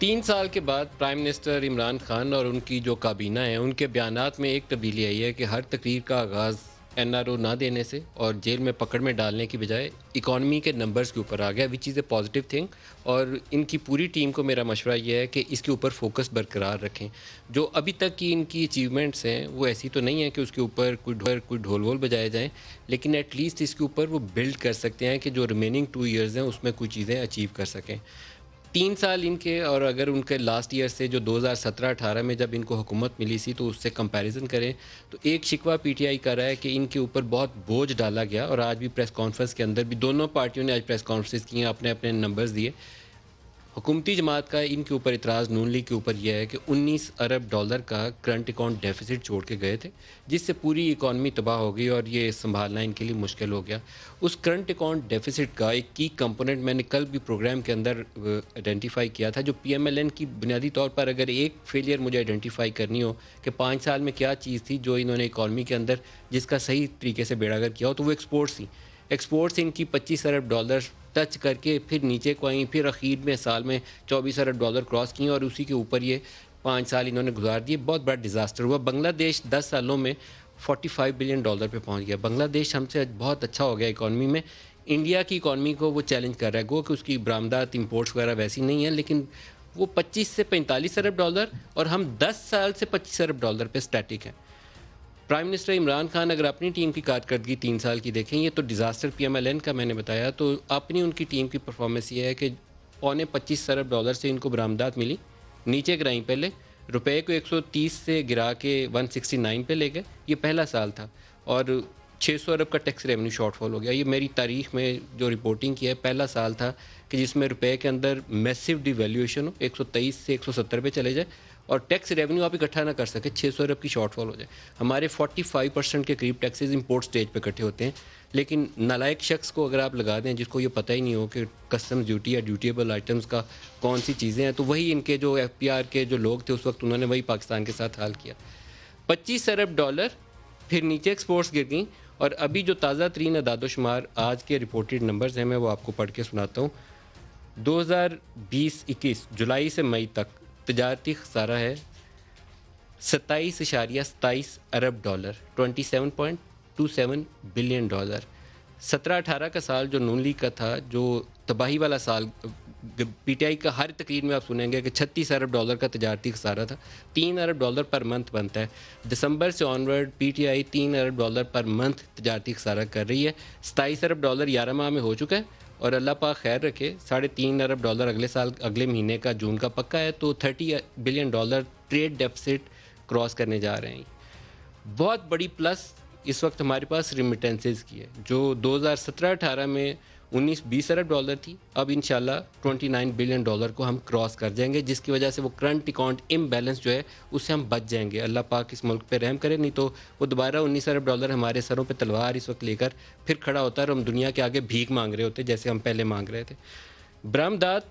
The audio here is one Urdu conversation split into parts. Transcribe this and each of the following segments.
3 سال کے بعد پرائم منسٹر عمران خان اور ان کی جو کابینہ ہے ان کے بیانات میں ایک تبدیلی آئی ہے کہ ہر تقریر کا آغاز این آر او نہ دینے سے اور جیل میں پکڑ میں ڈالنے کی بجائے اکانومی کے نمبرز کے اوپر آ گیا، وچ از اے پازیٹیو تھنگ. اور ان کی پوری ٹیم کو میرا مشورہ یہ ہے کہ اس کے اوپر فوکس برقرار رکھیں. جو ابھی تک کی ان کی اچیومنٹس ہیں وہ ایسی تو نہیں ہیں کہ اس کے اوپر کوئی ڈھول وول بجائے جائیں، لیکن ایٹ لیسٹ اس کے اوپر وہ بلڈ کر سکتے ہیں کہ جو ریمیننگ 2 ایئرز ہیں اس میں کچھ چیزیں اچیو کر سکیں. 3 سال ان کے، اور اگر ان کے لاسٹ ایئر سے جو 2017-18 میں جب ان کو حکومت ملی سی تو اس سے کمپیریزن کریں تو ایک شکوہ پی ٹی آئی کر رہا ہے کہ ان کے اوپر بہت بوجھ ڈالا گیا. اور آج بھی پریس کانفرنس کے اندر بھی دونوں پارٹیوں نے آج پریس کانفرنس کی ہیں، اپنے اپنے نمبرز دیے. حکومتی جماعت کا ان کے اوپر اعتراض نون لیگ کے اوپر یہ ہے کہ 19 ارب ڈالر کا کرنٹ اکاؤنٹ ڈیفیسٹ چھوڑ کے گئے تھے، جس سے پوری اکانومی تباہ ہو گئی اور یہ سنبھالنا ان کے لیے مشکل ہو گیا. اس کرنٹ اکاؤنٹ ڈیفیسٹ کا ایک کی کمپوننٹ میں نے کل بھی پروگرام کے اندر آئیڈینٹیفائی کیا تھا، جو پی ایم ایل این کی بنیادی طور پر اگر ایک فیلئر مجھے آئیڈینٹیفائی کرنی ہو کہ 5 سال میں کیا چیز تھی جو انہوں نے اکانومی کے اندر جس کا صحیح طریقے سے بیڑا گر کیا ہو، تو وہ ایکسپورٹس تھیں. ایکسپورٹس ان کی 25 ارب ڈالر ٹچ کر کے پھر نیچے کو آئیں، پھر اخیر میں سال میں 24 ارب ڈالر کراس کیں اور اسی کے اوپر یہ 5 سال انہوں نے گزار دیے. بہت بڑا ڈیزاسٹر ہوا. بنگلہ دیش 10 سالوں میں 45 بلین ڈالر پہ پہنچ گیا. بنگلہ دیش ہم سے بہت اچھا ہو گیا اکانومی میں. انڈیا کی اکانومی کو وہ چیلنج کر رہا ہے، گو کہ اس کی برآمدات امپورٹس وغیرہ ویسی نہیں ہیں، لیکن وہ 25 سے 45 ارب ڈالر اور ہم 10 سال سے 25 ارب ڈالر پہ اسٹیٹک ہیں. پرائم منسٹر عمران خان اگر اپنی ٹیم کی کارکردگی 3 سال کی دیکھیں، یہ تو ڈیزاسٹر پی ایم ایل این کا میں نے بتایا، تو اپنی ان کی ٹیم کی پرفارمنس یہ ہے کہ 25 ارب ڈالر سے ان کو برآمدات ملی، نیچے گرائیں پہلے روپے کو 130 سے گرا کے 169 پہ لے گئے. یہ پہلا سال تھا اور 600 ارب کا ٹیکس ریونیو شارٹ فال ہو گیا. یہ میری تاریخ میں جو رپورٹنگ کی ہے پہلا سال تھا کہ جس میں روپے کے اندر میسو ڈی ویلیویشن ہو، 123 سے 170 پہ چلے جائے اور ٹیکس ریونیو آپ اکٹھا نہ کر سکے، 600 ارب کی شارٹ فال ہو جائے. ہمارے 45% کے قریب ٹیکسز امپورٹ سٹیج پہ اکٹھے ہوتے ہیں، لیکن نالائق شخص کو اگر آپ لگا دیں جس کو یہ پتہ ہی نہیں ہو کہ کسٹمز ڈیوٹی یا ڈیوٹیبل آئٹمز کا کون سی چیزیں ہیں، تو وہی ان کے جو ایف پی آر کے جو لوگ تھے اس وقت انہوں نے وہی پاکستان کے ساتھ حال کیا. 25 ارب ڈالر پھر نیچے ایکسپورٹس گر گئیں. اور ابھی جو تازہ ترین اعداد و شمار آج کے رپورٹڈ نمبرز ہیں، میں وہ آپ کو پڑھ کے سناتا ہوں. 2020-21 جولائی سے مئی تک تجارتی خسارہ ہے 27.27 ارب ڈالر، 27.27 بلین ڈالر. 17-18 کا سال جو نون لیگ کا تھا، جو تباہی والا سال، پی ٹی آئی کا ہر تقریر میں آپ سنیں گے کہ 36 ارب ڈالر کا تجارتی خسارہ تھا. 3 ارب ڈالر پر منتھ بنتا ہے. دسمبر سے onward P T I 3 Arab dollar per month تجارتی خسارہ کر رہی ہے. 27 ارب ڈالر 11 ماہ میں ہو چکا ہے اور اللہ پاک خیر رکھے 3.5 ارب ڈالر اگلے سال اگلے مہینے کا جون کا پکا ہے، تو 30 billion dollar trade deficit cross کرنے جا رہے ہیں. بہت بڑی پلس اس وقت ہمارے پاس ریمیٹنسز کی ہے، جو 2017-18 میں 19-20 ارب ڈالر تھی، اب انشاءاللہ 29 بلین ڈالر کو ہم کراس کر جائیں گے، جس کی وجہ سے وہ کرنٹ اکاؤنٹ امبیلنس جو ہے اس سے ہم بچ جائیں گے. اللہ پاک اس ملک پہ رحم کرے، نہیں تو وہ دوبارہ 19 ارب ڈالر ہمارے سروں پہ تلوار اس وقت لے کر پھر کھڑا ہوتا ہے اور ہم دنیا کے آگے بھیک مانگ رہے ہوتے جیسے ہم پہلے مانگ رہے تھے. برآمدات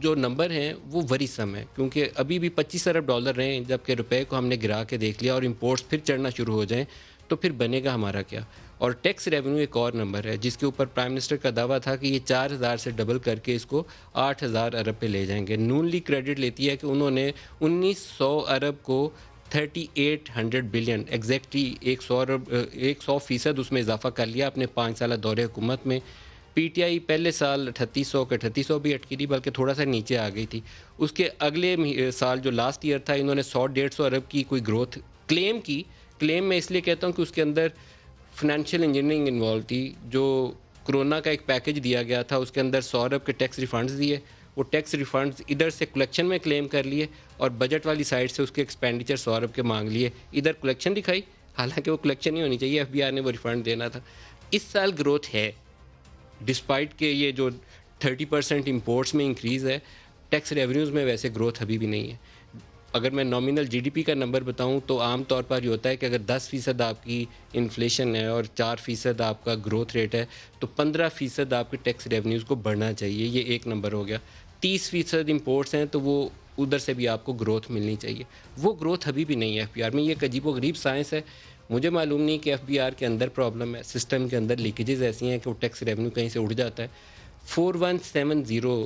جو نمبر ہیں وہ وریسم ہے، کیونکہ ابھی بھی 25 ارب ڈالر رہے ہیں، جبکہ روپے کو ہم نے گرا کے دیکھ لیا اور امپورٹس پھر چڑھنا شروع ہو جائیں تو پھر بنے گا ہمارا کیا. اور ٹیکس ریونیو ایک اور نمبر ہے جس کے اوپر پرائم منسٹر کا دعویٰ تھا کہ یہ 4,000 سے ڈبل کر کے اس کو 8,000 ارب پہ لے جائیں گے. نون لیگ کریڈٹ لیتی ہے کہ انہوں نے 1,900 ارب کو 3800 بلین ایگزیکٹلی 100% اس میں اضافہ کر لیا اپنے 5 سالہ دور حکومت میں. پی ٹی آئی پہلے سال 3800 کے 3800 بھی اٹکی تھی، بلکہ تھوڑا سا نیچے آ گئی تھی. اس کے اگلے سال جو لاسٹ ایئر تھا انہوں نے 100-150 ارب کی کوئی گروتھ کلیم کی. کلیم میں اس لیے کہتا ہوں کہ اس کے اندر فنانشیل انجینئرنگ انوالو تھی. جو کرونا کا ایک پیکج دیا گیا تھا اس کے اندر 100 ارب کے ٹیکس ریفنڈز دیے، وہ ٹیکس ریفنڈز ادھر سے کلیکشن میں کلیم کر لیے اور بجٹ والی سائڈ سے اس کے ایکسپینڈیچر 100 ارب کے مانگ لیے، ادھر کلیکشن دکھائی، حالانکہ وہ کلیکشن نہیں ہونی چاہیے، ایف بی آر نے وہ ریفنڈ دینا تھا. اس سال گروتھ ہے ڈسپائٹ کہ یہ جو 30% امپورٹس میں انکریز ہے، ٹیکس ریونیوز میں ویسے گروتھ ابھی بھی نہیں ہے. اگر میں نامینل جی ڈی پی کا نمبر بتاؤں تو عام طور پر یہ ہوتا ہے کہ اگر 10% آپ کی انفلیشن ہے اور 4% آپ کا گروتھ ریٹ ہے تو 15% آپ کے ٹیکس ریونیوز کو بڑھنا چاہیے. یہ ایک نمبر ہو گیا. 30% امپورٹس ہیں تو وہ ادھر سے بھی آپ کو گروتھ ملنی چاہیے. وہ گروتھ ابھی بھی نہیں ہے ایف بی آر میں. یہ ایک عجیب و غریب سائنس ہے. مجھے معلوم نہیں کہ ایف بی آر کے اندر پرابلم ہے، سسٹم کے اندر لیکیجز ایسی ہیں کہ وہ ٹیکس ریونیو کہیں سے اڑ جاتا ہے. 4170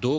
2